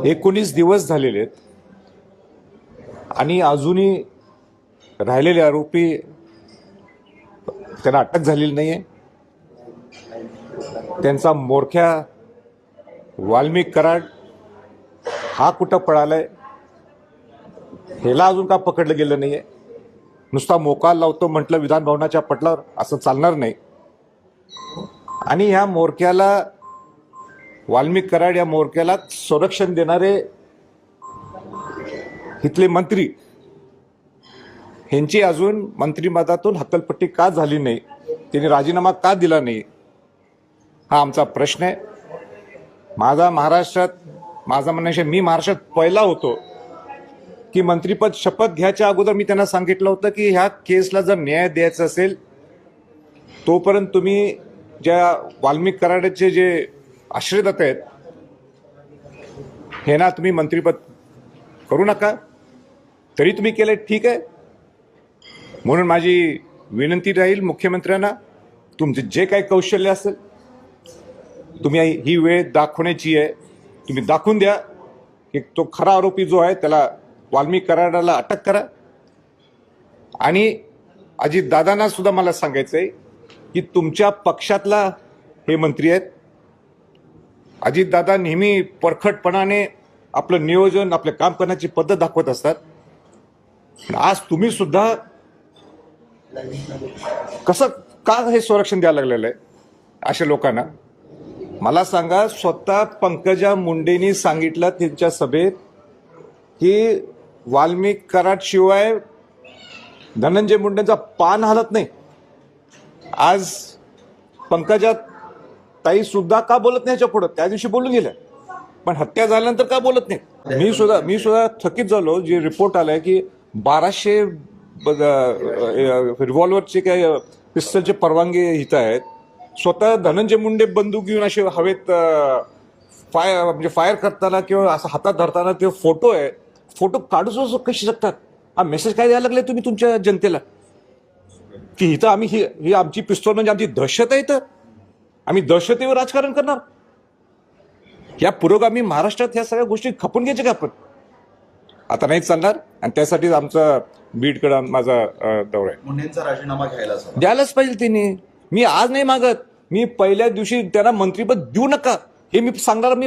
19 दिवस झालेले आहेत आणि अजूनही राहिलेले आरोपी त्यांना अटक झालेली नाहीये. त्यांचा मोरख्या वाल्मिक कराड हा कुठं पळालाय ह्याला अजून का पकडलं गेलं नाहीये. नुसता मोका लावतो म्हटलं विधान भवनाच्या पटलावर, असं चालणार नाही. आणि ह्या मोरक्याला, वाल्मिक कराड या मोरक्याला संरक्षण देणारे इथले मंत्री, ह्यांची अजून मंत्रिमंडळातून हक्कलपट्टी का झाली नाही, त्यांनी राजीनामा का दिला नाही, हा आमचा प्रश्न आहे. माझा म्हणण्याचे मी महाराष्ट्रात पहिला होतो की मंत्रिपद शपथ घ्यायच्या अगोदर मी त्यांना सांगितलं होतं की ह्या केसला जर न्याय द्यायचा असेल तोपर्यंत तुम्ही ज्या वाल्मिक कराडचे जे आश्रयदाते आहेत हे ना तुम्ही मंत्रिपद करू नका. तरी तुम्ही केलं ठीक आहे. म्हणून माझी विनंती राहील मुख्यमंत्र्यांना, तुमचे जे काही कौशल्य असेल तुम्ही ही वेळ दाखवण्याची आहे, तुम्ही दाखवून द्या की तो खरा आरोपी जो आहे त्याला, वाल्मिक कराडाला अटक करा. आणि अजितदादांना सुद्धा मला सांगायचं आहे की तुमच्या पक्षातला हे मंत्री आहेत. अजितदादा नेहमी परखडपणाने आपलं नियोजन, आपलं काम करण्याची पद्धत दाखवत असतात. आज तुम्ही सुद्धा कसं का हे संरक्षण द्यायला लागलेलं आहे अशा लोकांना? मला सांगा, स्वतः पंकजा मुंडेंनी सांगितलं त्यांच्या सभेत की वाल्मिक कराड शिवाय धनंजय मुंडेंचा पान हलत नाही. आज पंकजा ताई सुद्धा का बोलत नाही याच्या पुढं? त्या दिवशी बोलून गेल्या, पण हत्या झाल्यानंतर का बोलत नाही? मी सुद्धा थकीत झालो. जे रिपोर्ट आलाय की 1200 रिव्हॉल्वरचे काय पिस्तलचे परवानगी इथं आहेत. स्वतः धनंजय मुंडे बंदूक घेऊन असे हवेत फायर करताना किंवा असं हातात धरताना ते फोटो आहे. फोटो काढू कशी शकतात? हा मेसेज काय द्यायला लागले तुम्ही तुमच्या जनतेला की इथं आम्ही ही आमची पिस्तूल म्हणजे आमची दहशत आहे, इथं आम्ही दहशतीवर राजकारण करणार? या पुरोगामी महाराष्ट्रात ह्या सगळ्या गोष्टी खपून घ्यायच्या का आपण? आता नाही चालणार. आणि त्यासाठीच आमचा बीडकडे माझा दौरा आहे. मुंडेंचा राजीनामा द्यायलाच पाहिजे त्यांनी. मी आज नाही मागत, मी पहिल्या दिवशी त्यांना मंत्रिपद देऊ नका हे मी सांगणार. मी